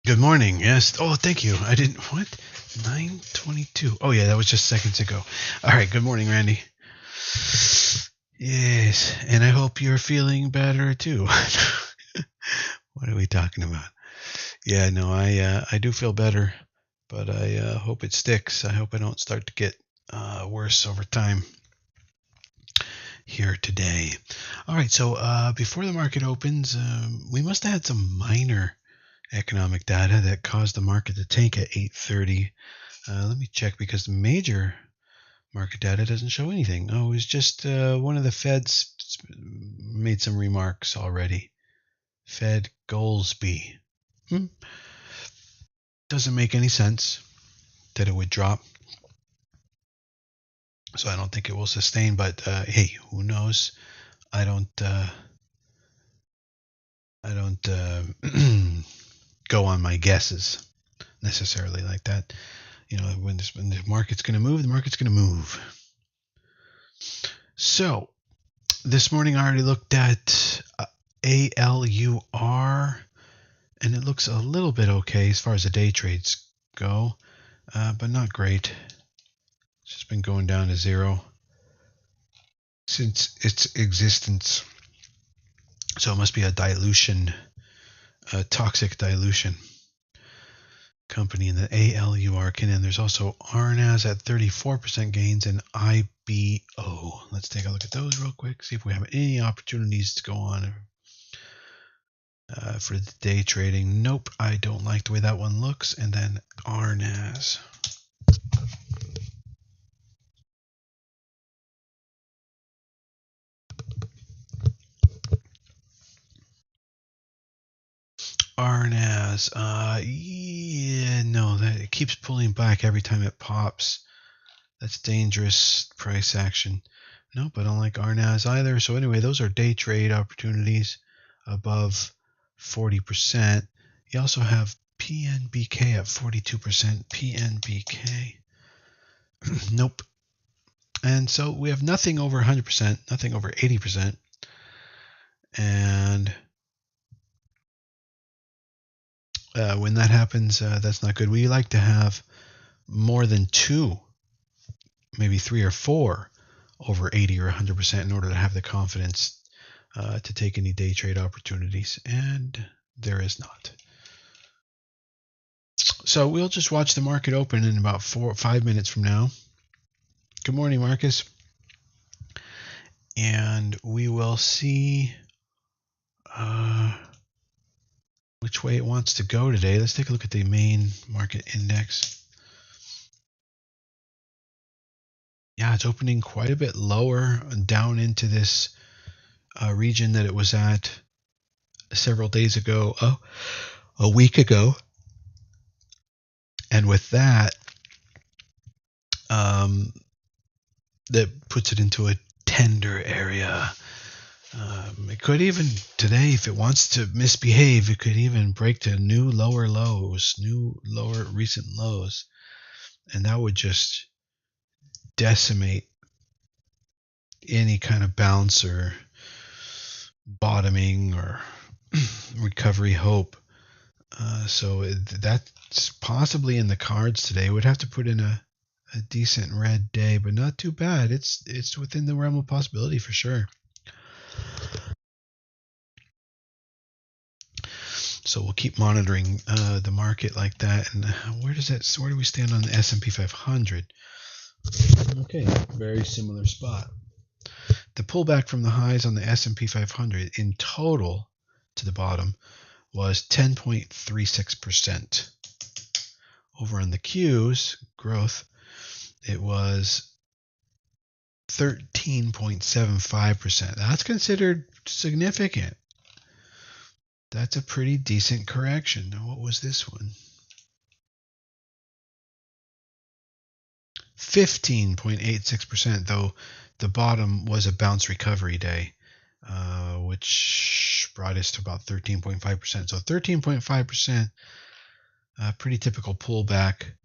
Good morning. Yes. Oh, thank you. I didn't. What? 9:22. Oh, yeah, that was just seconds ago. All right. Good morning, Randy. Yes, and I hope you're feeling better too. What are we talking about? Yeah, no, I do feel better, but I hope it sticks. I hope I don't start to get worse over time here today. All right. So before the market opens, we must have had some minor economic data that caused the market to tank at 8:30. Let me check because the major market data doesn't show anything. Oh, it's just one of the Feds made some remarks already. Fed Goolsbee. Hmm. Doesn't make any sense that it would drop. So I don't think it will sustain. But hey, who knows? I don't. I don't go on my guesses necessarily like that. You know, when the market's going to move, the market's going to move. So this morning I already looked at ALUR, and it looks a little bit okay as far as the day trades go, but not great. It's just been going down to zero since its existence. So it must be a dilution, a toxic dilution company in the ALUR. And there's also RNAS at 34% gains and IBO. Let's take a look at those real quick, see if we have any opportunities to go on for the day trading. Nope, I don't like the way that one looks. And then RNAS. RNAS. Yeah, no, that it keeps pulling back every time it pops. That's dangerous price action. Nope, I don't like RNAS either. So anyway, those are day trade opportunities above 40%. You also have PNBK at 42%. PNBK. Nope. And so we have nothing over 100%, nothing over 80%. And when that happens, that's not good. We like to have more than two, maybe three or four over 80 or 100% in order to have the confidence to take any day trade opportunities. And there is not. So we'll just watch the market open in about 5 minutes from now. Good morning, Marcus. And we will see which way it wants to go today. Let's take a look at the main market index. Yeah, it's opening quite a bit lower down into this region that it was at several days ago, a week ago. And with that, that puts it into a tender area. It could even today, if it wants to misbehave, it could even break to new lower lows, new lower recent lows. And that would just decimate any kind of bounce or bottoming or recovery hope. So that's possibly in the cards today. We'd have to put in a decent red day, but not too bad. It's within the realm of possibility for sure. So we'll keep monitoring the market like that. And where do we stand on the S&P 500? Okay, very similar spot. The pullback from the highs on the S&P 500 in total to the bottom was 10.36%. Over on the Qs, growth, it was 13.75%. That's considered significant. That's a pretty decent correction. Now, what was this one? 15.86%, though the bottom was a bounce recovery day, which brought us to about 13.5%. So 13.5%, pretty typical pullback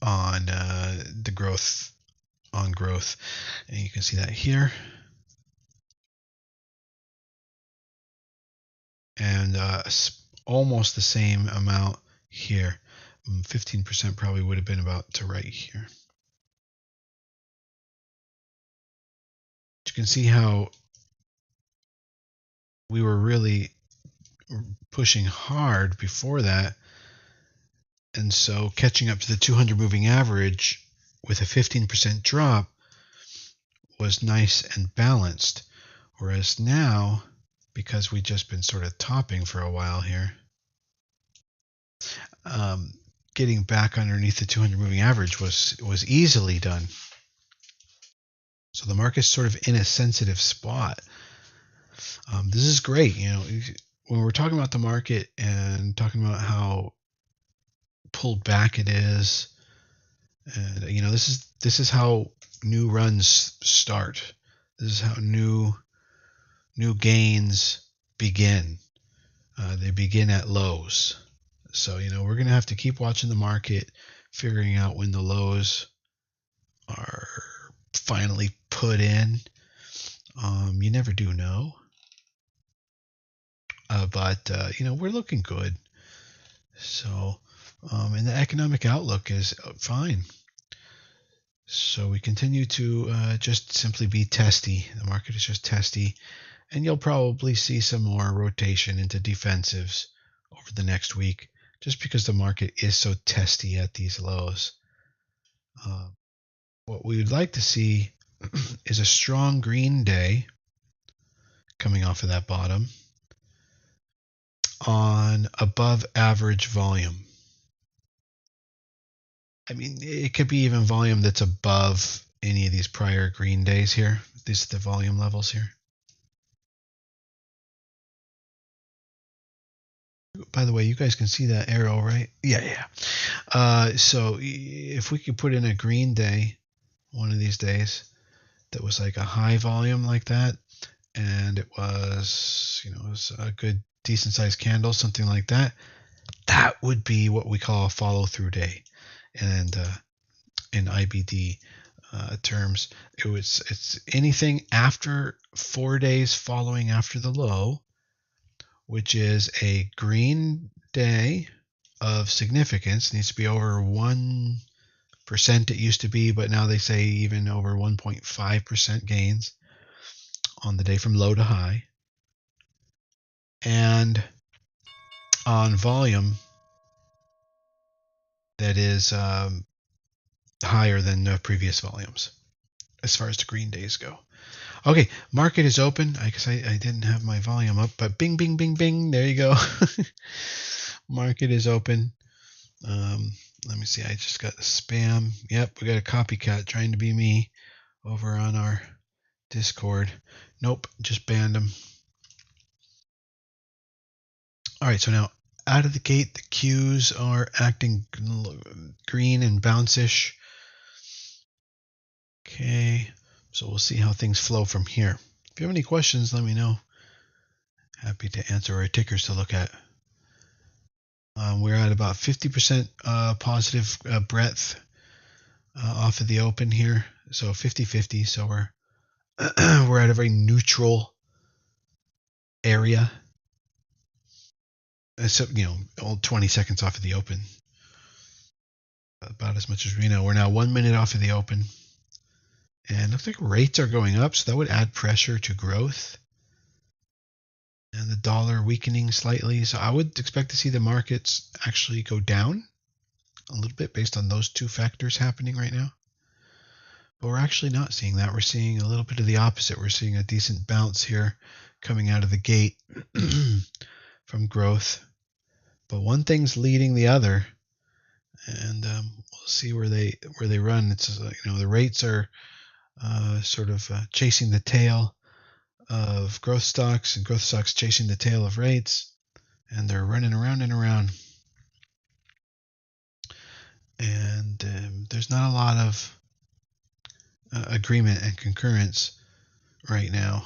on the growth on growth. And you can see that here. and almost the same amount here. 15% probably would have been about to right here. You can see how we were really pushing hard before that, and so catching up to the 200 moving average with a 15% drop was nice and balanced. Whereas now, because we've just been sort of topping for a while here, getting back underneath the 200 moving average was easily done. So the market's sort of in a sensitive spot. This is great. When we're talking about the market and talking about how pulled back it is, and this is how new runs start. This is how new gains begin. They begin at lows. So we're going to have to keep watching the market, figuring out when the lows are finally put in. You never do know. But we're looking good. So, and the economic outlook is fine. So we continue to just simply be testy. The market is just testy. And you'll probably see some more rotation into defensives over the next week, just because the market is so testy at these lows. What we would like to see is a strong green day coming off of that bottom on above average volume. I mean, it could be even volume that's above any of these prior green days here. These are the volume levels here. By the way, you guys can see that arrow, right? Yeah. So if we could put in a green day one of these days that was like a high volume like that, and it was, it was a good decent sized candle, something like that, that would be what we call a follow through day. And in IBD terms, it's anything after 4 days following after the low, which is a green day of significance. It needs to be over 1%. It used to be, but now they say even over 1.5% gains on the day from low to high. And on volume that is higher than the previous volumes as far as the green days go. Okay, market is open. I guess I didn't have my volume up, but bing, bing, bing, bing. There you go. Market is open. Let me see. I just got a spam. Yep, we got a copycat trying to be me over on our Discord. Nope, just banned him. All right, so now out of the gate, the Qs are acting green and bounce-ish. Okay, so we'll see how things flow from here. If you have any questions, let me know. Happy to answer, our tickers to look at. We're at about 50% positive breadth off of the open here, so 50-50. So we're we're at a very neutral area. So all 20 seconds off of the open, about as much as we know. We're now 1 minute off of the open, and looks like rates are going up, so that would add pressure to growth. And the dollar weakening slightly, so I would expect to see the markets actually go down a little bit based on those two factors happening right now. But we're actually not seeing that. We're seeing a little bit of the opposite. We're seeing a decent bounce here coming out of the gate from growth. But one thing's leading the other, and we'll see where they run. It's the rates are sort of chasing the tail of growth stocks, and growth stocks chasing the tail of rates, and they're running around and around. And there's not a lot of agreement and concurrence right now.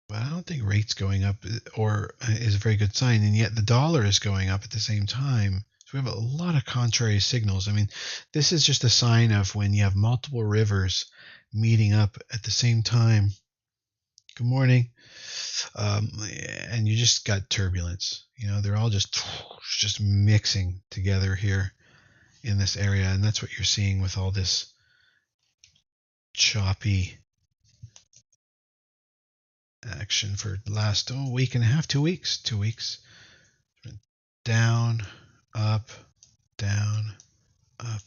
But I don't think rates going up is a very good sign, and yet the dollar is going up at the same time. So we have a lot of contrary signals. I mean, this is just a sign of when you have multiple rivers meeting up at the same time. Good morning. and you just got turbulence. They're all just mixing together here in this area, and that's what you're seeing with all this choppy action for the last week and a half, 2 weeks. 2 weeks. Down, up, down, up,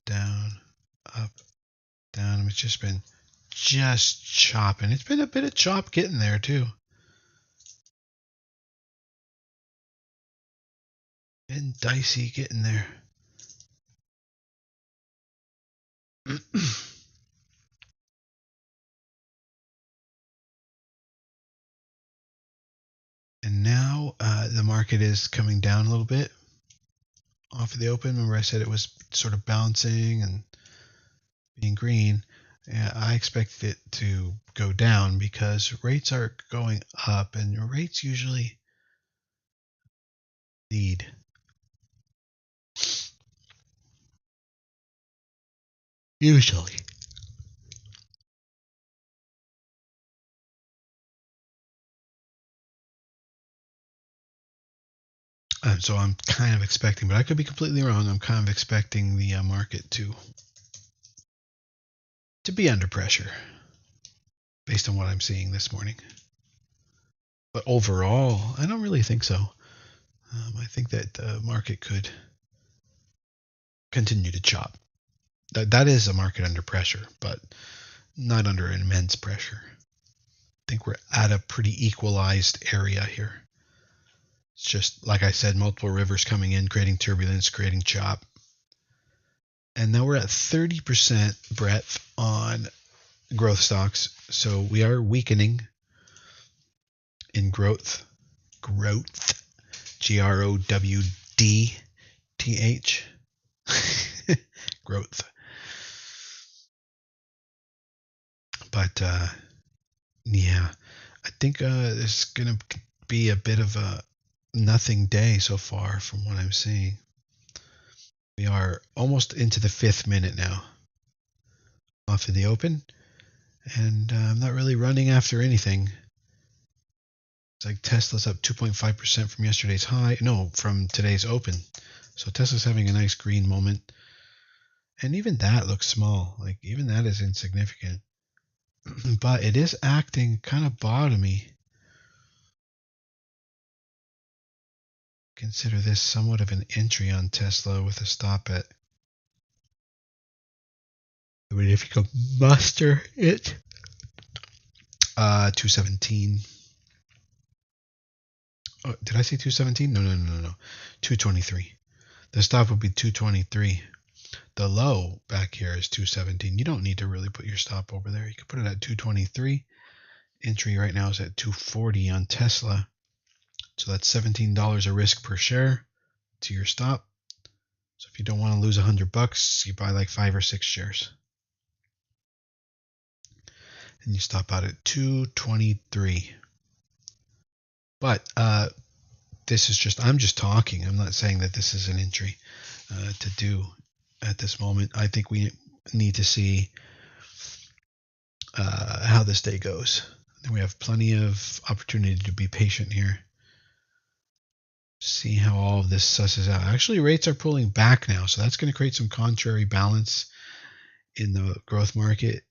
down, up, down. It's just been chopping. It's been a bit of chop getting there too. Been dicey getting there. And now the market is coming down a little bit off of the open. Remember I said it was sort of bouncing and being green. I expect it to go down because rates are going up, and rates usually lead. Usually. So I'm kind of expecting, but I could be completely wrong. I'm kind of expecting the market to be under pressure based on what I'm seeing this morning. But overall, I don't really think so. I think that the market could continue to chop. That is a market under pressure, but not under immense pressure. I think we're at a pretty equalized area here. It's just, like I said, multiple rivers coming in, creating turbulence, creating chop. And now we're at 30% breadth on growth stocks. So we are weakening in growth. Growth. Growth. But yeah, I think there's going to be a bit of a nothing day so far from what I'm seeing. We are almost into the 5th minute now off of the open, and I'm not really running after anything. It's like Tesla's up 2.5% from yesterday's high. No, from today's open. So Tesla's having a nice green moment. And even that looks small. Like, even that is insignificant. But it is acting kind of bottomy. Consider this somewhat of an entry on Tesla with a stop at. I mean, if you could muster it. 217. Oh, did I say 217? No. 223. The stop would be 223. The low back here is 217. You don't need to really put your stop over there. You can put it at 223. Entry right now is at 240 on Tesla. So that's $17 a risk per share to your stop. So if you don't want to lose $100, you buy like 5 or 6 shares. And you stop out at 223. But this is just, I'm just talking. I'm not saying that this is an entry to do at this moment. I think we need to see how this day goes. We have plenty of opportunity to be patient here. See how all of this susses out. Actually, rates are pulling back now, so that's going to create some contrary balance in the growth market.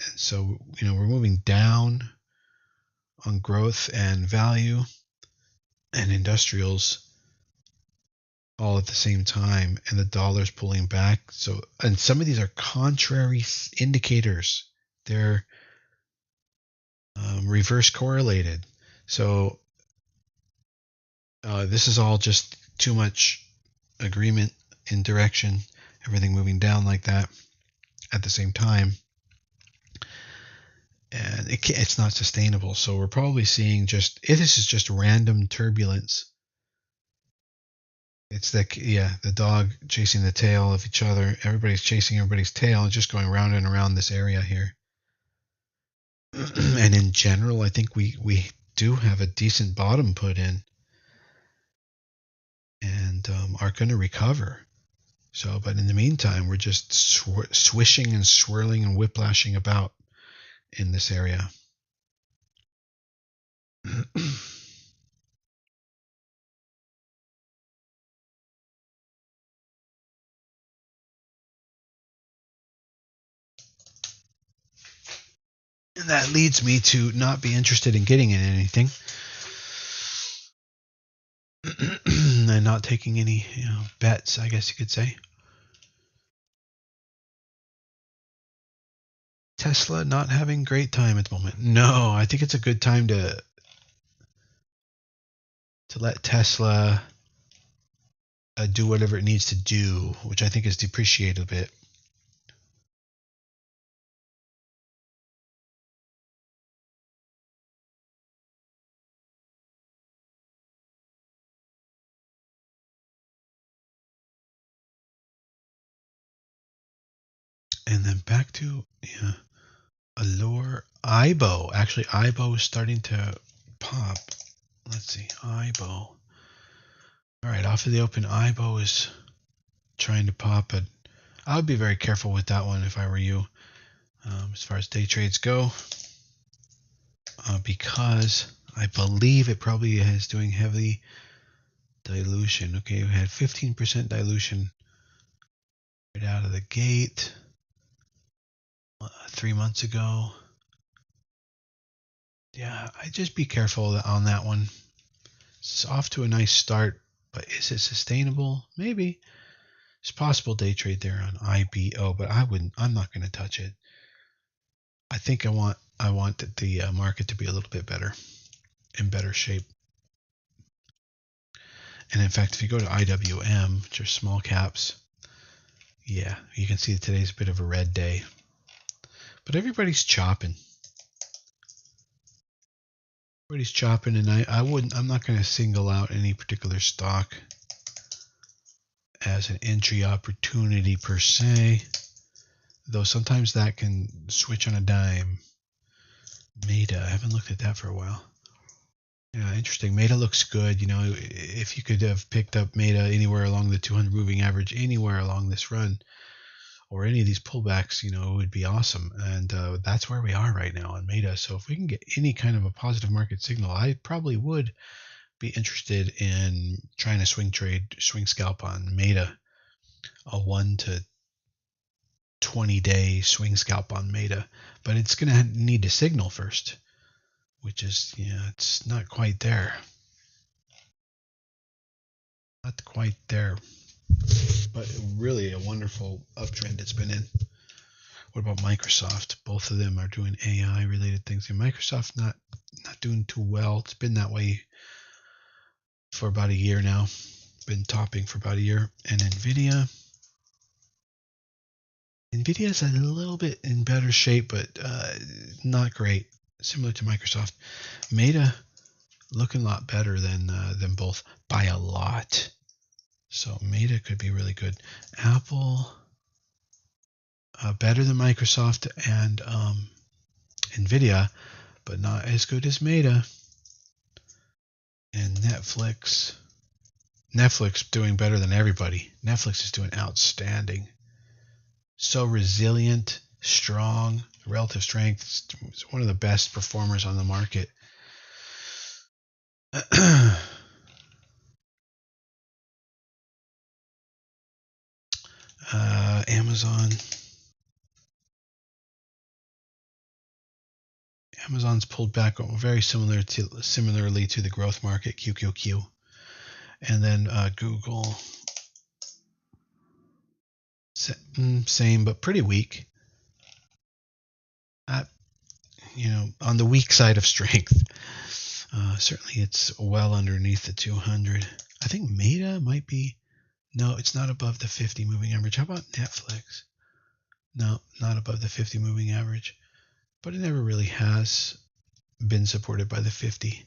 And so, we're moving down on growth and value and industrials all at the same time, and the dollar's pulling back. So, and some of these are contrary indicators. They're reverse correlated. So this is all just too much agreement in direction, everything moving down like that at the same time. And it's not sustainable. So we're probably seeing this is just random turbulence. It's the dog chasing the tail of each other. Everybody's chasing everybody's tail and just going round and around this area here. And in general, I think we do have a decent bottom put in and are going to recover. So, but in the meantime, we're just swishing and swirling and whiplashing about in this area. And that leads me to not be interested in getting in anything. And not taking any bets, I guess you could say. Tesla not having great time at the moment. No, I think it's a good time to let Tesla do whatever it needs to do, which I think is depreciate a bit. And then back to Allure. IBO. Actually, IBO is starting to pop. Let's see. IBO. All right, off of the open, IBO is trying to pop, but I would be very careful with that one if I were you, as far as day trades go, because I believe it probably is doing heavy dilution. Okay, we had 15% dilution right out of the gate 3 months ago. Yeah, I just be careful on that one. It's off to a nice start, but is it sustainable? Maybe. It's possible day trade there on IBO, but I'm not going to touch it. I think I want the market to be a little bit better, in better shape. And in fact, if you go to IWM, which are small caps, yeah, you can see today's a bit of a red day. But everybody's chopping. Everybody's chopping, and I'm not going to single out any particular stock as an entry opportunity per se, though sometimes that can switch on a dime. Meta, I haven't looked at that for a while. Yeah, interesting. Meta looks good. If you could have picked up Meta anywhere along the 200 moving average, anywhere along this run, or any of these pullbacks, it would be awesome. And that's where we are right now on Meta. So if we can get any kind of a positive market signal, I probably would be interested in trying to swing scalp on Meta, a 1 to 20 day swing scalp on Meta. But it's going to need to signal first, which is, it's not quite there. Not quite there. But really a wonderful uptrend it's been in. What about Microsoft? Both of them are doing AI related things. And Microsoft not doing too well. It's been that way for about a year now. Been topping for about a year. And Nvidia is a little bit in better shape, but not great. Similar to Microsoft. Meta looking a lot better than both by a lot. So Meta could be really good. Apple better than Microsoft and Nvidia, but not as good as Meta. And Netflix doing better than everybody. Netflix is doing outstanding. So resilient, strong, relative strength. It's one of the best performers on the market. Amazon's pulled back very similarly to the growth market, QQQ. And then Google, same, but pretty weak. On the weak side of strength. Certainly it's well underneath the 200. I think Meta might be, no, it's not above the 50 moving average. How about Netflix? No, not above the 50 moving average. But it never really has been supported by the 50.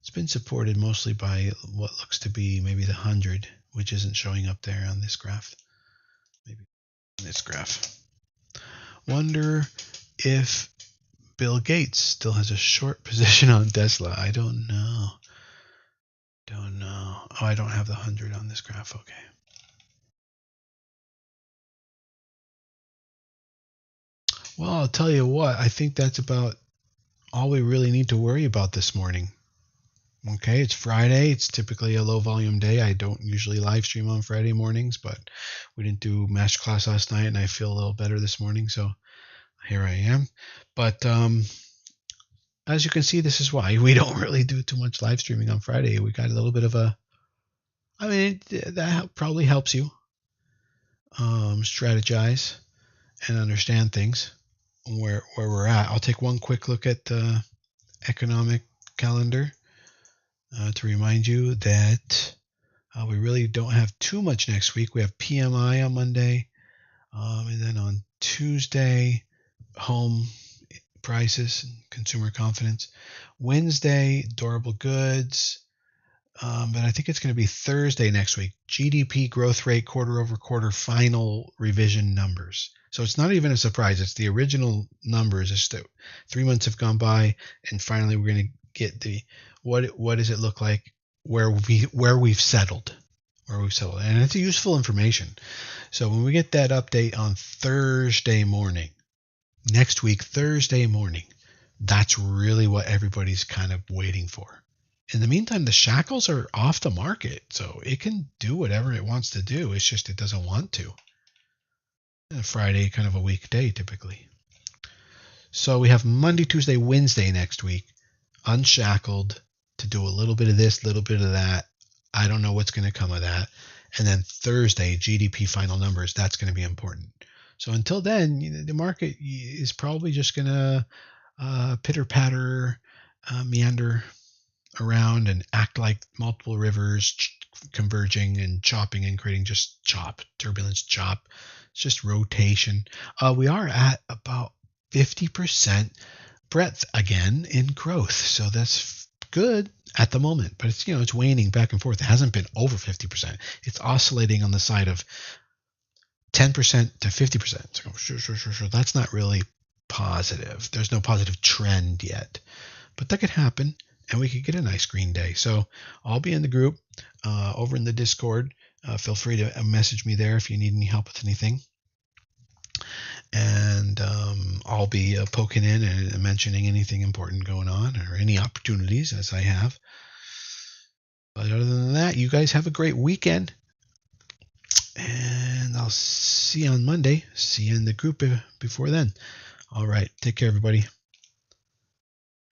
It's been supported mostly by what looks to be maybe the 100, which isn't showing up there on this graph. Maybe on this graph. Wonder if Bill Gates still has a short position on Tesla. I don't know. Oh, I don't have the 100 on this graph. Okay. Well, I'll tell you what. I think that's about all we really need to worry about this morning. Okay, it's Friday. It's typically a low volume day. I don't usually live stream on Friday mornings, but we didn't do masterclass last night, and I feel a little better this morning, so here I am. But as you can see, this is why we don't really do too much live streaming on Friday. We got a little bit of a, I mean, that probably helps you strategize and understand things where we're at. I'll take one quick look at the economic calendar to remind you that we really don't have too much next week. We have PMI on Monday, and then on Tuesday, home prices and consumer confidence. Wednesday, durable goods. But I think it's going to be Thursday next week. GDP growth rate quarter over quarter final revision numbers. So it's not even a surprise. It's the original numbers. It's that 3 months have gone by, and finally we're going to get the what does it look like where we've settled, and it's useful information. So when we get that update on Thursday morning, next week, Thursday morning, that's really what everybody's kind of waiting for. In the meantime, the shackles are off the market, so it can do whatever it wants to do. It's just it doesn't want to. Friday, kind of a weekday typically. So we have Monday, Tuesday, Wednesday next week, unshackled to do a little bit of this, a little bit of that. I don't know what's going to come of that. And then Thursday, GDP final numbers, that's going to be important. So until then, the market is probably just going to pitter-patter, meander around and act like multiple rivers converging and chopping and creating just turbulence. It's just rotation. We are at about 50% breadth again in growth, so that's good at the moment, but it's waning back and forth. It hasn't been over 50%. It's oscillating on the side of 10% to 50%. So sure. That's not really positive. There's no positive trend yet, but that could happen, and we could get a nice green day. So I'll be in the group over in the Discord. Feel free to message me there if you need any help with anything. And I'll be poking in and mentioning anything important going on or any opportunities as I have. But other than that, you guys have a great weekend. And I'll see you on Monday. See you in the group before then. All right. Take care, everybody.